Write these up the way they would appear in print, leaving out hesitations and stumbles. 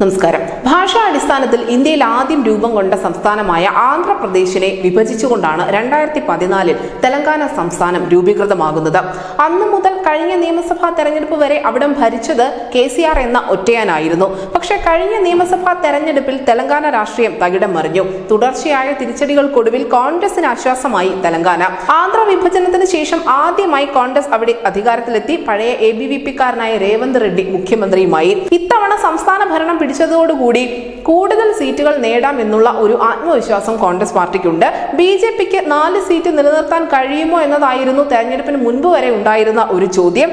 നമസ്കാരം. ഭാഷാ അടിസ്ഥാനത്തിൽ ഇന്ത്യയിൽ ആദ്യം രൂപം കൊണ്ട സംസ്ഥാനമായ ആന്ധ്രാപ്രദേശിനെ വിഭജിച്ചുകൊണ്ടാണ് 2014 തെലങ്കാന സംസ്ഥാനം രൂപീകൃതമാകുന്നത്. അന്നു മുതൽ കഴിഞ്ഞ നിയമസഭാ തെരഞ്ഞെടുപ്പ് വരെ അവിടം ഭരിച്ചത് KCR എന്ന ഒറ്റയാനായിരുന്നു. പക്ഷേ കഴിഞ്ഞ നിയമസഭാ തെരഞ്ഞെടുപ്പിൽ തെലങ്കാന രാഷ്ട്രീയം തകിടം മറിഞ്ഞു. തുടർച്ചയായ തിരിച്ചടികൾക്കൊടുവിൽ കോൺഗ്രസിന് ആശ്വാസമായി തെലങ്കാന. ആന്ധ്ര വിഭജനത്തിന് ശേഷം ആദ്യമായി കോൺഗ്രസ് അവിടെ അധികാരത്തിലെത്തി. പഴയ ABVP-കാരനായ രേവന്ത് റെഡ്ഡി മുഖ്യമന്ത്രിയുമായി. ഇത്തവണ സംസ്ഥാന ഭരണം പിടിച്ചതോടുകൂടി കൂടുതൽ സീറ്റുകൾ നേടാമെന്നുള്ള ഒരു ആത്മവിശ്വാസം കോൺഗ്രസ് പാർട്ടിക്കുണ്ട്. BJP-ക്ക് 4 സീറ്റ് നിലനിർത്താൻ കഴിയുമോ എന്നതായിരുന്നു തെരഞ്ഞെടുപ്പിന് മുൻപ് വരെ ഉണ്ടായിരുന്ന ഒരു ചോദ്യം.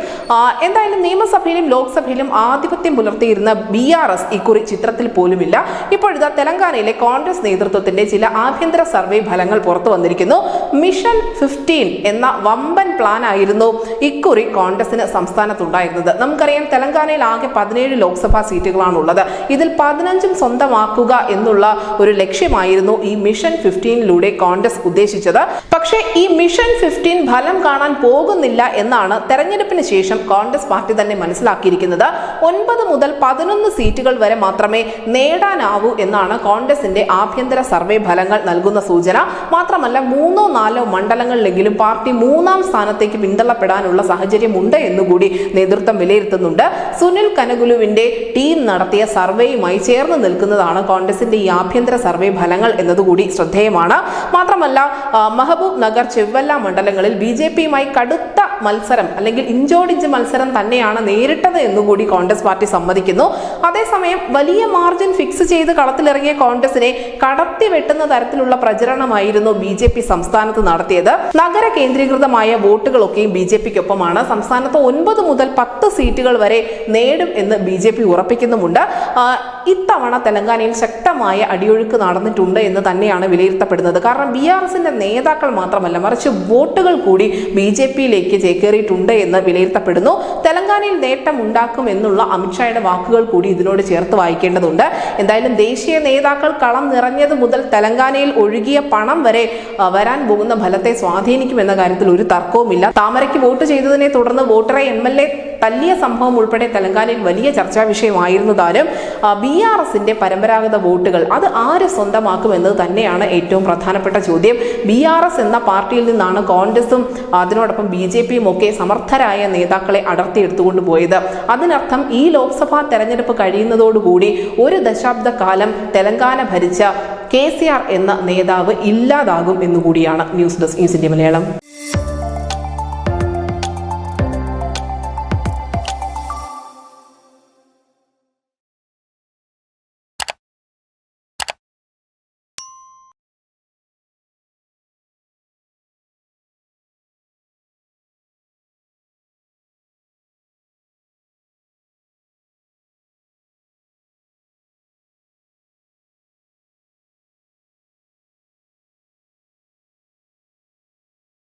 എന്തായാലും നിയമസഭയിലും ലോക്സഭയിലും ആധിപത്യം പുലർത്തിയിരുന്ന BRS ഇക്കുറി ചിത്രത്തിൽ പോലുമില്ല. ഇപ്പോഴിതാ തെലങ്കാനയിലെ കോൺഗ്രസ് നേതൃത്വത്തിന്റെ ചില ആഭ്യന്തര സർവേ ഫലങ്ങൾ പുറത്തു വന്നിരിക്കുന്നു. മിഷൻ 15 എന്ന വമ്പൻ പ്ലാൻ ആയിരുന്നു ഇക്കുറി കോൺഗ്രസിന് സംസ്ഥാനത്തുണ്ടായിരുന്നത്. നമുക്കറിയാം, തെലങ്കാനയിൽ ആകെ 17 ലോക്സഭാ സീറ്റുകളാണുള്ളത്. ഇതിൽ 15 സ്വന്തമാക്കുക എന്നുള്ള ഒരു ലക്ഷ്യമായിരുന്നു ഈ മിഷൻ 15ലൂടെ കോൺഗ്രസ് ഉദ്ദേശിച്ചത്. പക്ഷേ ഈ മിഷൻ 15 ഫലം കാണാൻ പോകുന്നില്ല എന്നാണ് തെരഞ്ഞെടുപ്പിന് ശേഷം കോൺഗ്രസ് പാർട്ടി തന്നെ മനസ്സിലാക്കിയിരിക്കുന്നത്. 9 മുതൽ 11 സീറ്റുകൾ വരെ മാത്രമേ നേടാനാവൂ എന്നാണ് കോൺഗ്രസിന്റെ ആഭ്യന്തര സർവേ ഫലങ്ങൾ നൽകുന്ന സൂചന. മാത്രമല്ല 3-4 മണ്ഡലങ്ങളിലെങ്കിലും പാർട്ടി 3ാം സ്ഥാനത്തേക്ക് പിന്തള്ളപ്പെടാനുള്ള സാഹചര്യമുണ്ട് എന്നുകൂടി നേതൃത്വം വിലയിരുത്തുന്നുണ്ട്. സുനിൽ കനഗുലുവിന്റെ ടീം നടത്തിയ സർവേയുമായി ചേർന്ന് നിൽക്കുന്നതാണ് കോൺഗ്രസിന്റെ ഈ ആഭ്യന്തര സർവേ ഫലങ്ങൾ എന്നതുകൂടി ശ്രദ്ധേയമാണ്. മാത്രമല്ല മഹബൂബ് നഗർ, ചെവ്വല്ല മണ്ഡലങ്ങളിൽ BJP-യുമായി കടുത്ത മത്സരം അല്ലെങ്കിൽ ഇഞ്ചോടിഞ്ച് മത്സരം തന്നെയാണ് നേരിട്ടത് എന്നുകൂടി കോൺഗ്രസ് പാർട്ടി സമ്മതിക്കുന്നു. അതേസമയം വലിയ മാർജിൻ ഫിക്സ് ചെയ്ത് കളത്തിലിറങ്ങിയ കോൺഗ്രസിനെ കടത്തി വെട്ടുന്ന തരത്തിലുള്ള പ്രചരണമായിരുന്നു BJP സംസ്ഥാനത്ത് നടത്തിയത്. നഗര കേന്ദ്രീകൃതമായ വോട്ടുകളൊക്കെയും BJP-ക്കൊപ്പമാണ്. സംസ്ഥാനത്ത് 9 മുതൽ 10 സീറ്റുകൾ വരെ നേടും എന്ന് BJP ഉറപ്പിക്കുന്നുമുണ്ട്. ഇത്തവണ തെലങ്കാനയിൽ ശക്തമായ അടിയൊഴുക്ക് നടന്നിട്ടുണ്ട് എന്ന് തന്നെയാണ് വിലയിരുത്തപ്പെടുന്നത്. കാരണം BRSന്റെ നേതാക്കൾ മാത്രമല്ല, മറിച്ച് വോട്ടുകൾ കൂടി BJP-യിലേക്ക് ചേക്കേറിയിട്ടുണ്ട് എന്ന് വിലയിരുത്തപ്പെടുന്നു. തെലങ്കാനയിൽ നേട്ടം ഉണ്ടാക്കും എന്നുള്ള അമിത്ഷായുടെ വാക്കുകൾ കൂടി ഇതിനോട് ചേർത്ത് വായിക്കേണ്ടതുണ്ട്. എന്തായാലും ദേശീയ നേതാക്കൾ കളം നിറഞ്ഞത് മുതൽ തെലങ്കാനയിൽ ഒഴുകിയ പണം വരെ വരാൻ പോകുന്ന ഫലത്തെ സ്വാധീനിക്കുമെന്ന കാര്യത്തിൽ ഒരു തർക്കവുമില്ല. താമരയ്ക്ക് വോട്ട് ചെയ്തതിനെ തുടർന്ന് വോട്ടറെ MLA തല്ലിയ സംഭവം ഉൾപ്പെടെ തെലങ്കാനയിൽ വലിയ ചർച്ചാ വിഷയമായിരുന്നതാനും BRSന്റെ പരമ്പരാഗത വോട്ടുകൾ അത് ആര് സ്വന്തമാക്കും എന്നത് തന്നെയാണ് ഏറ്റവും പ്രധാനപ്പെട്ട ചോദ്യം. BRS എന്ന പാർട്ടിയിൽ നിന്നാണ് കോൺഗ്രസും അതിനോടൊപ്പം BJP-യും ഒക്കെ സമർത്ഥരായ നേതാക്കളെ അടർത്തിയെടുത്തുകൊണ്ട് പോയത്. അതിനർത്ഥം ഈ ലോക്സഭാ തെരഞ്ഞെടുപ്പ് കഴിയുന്നതോടുകൂടി 1 ദശാബ്ദ കാലം തെലങ്കാന ഭരിച്ച KCR എന്ന നേതാവ് ഇല്ലാതാകും എന്നുകൂടിയാണ്. News desk news India Malayalam.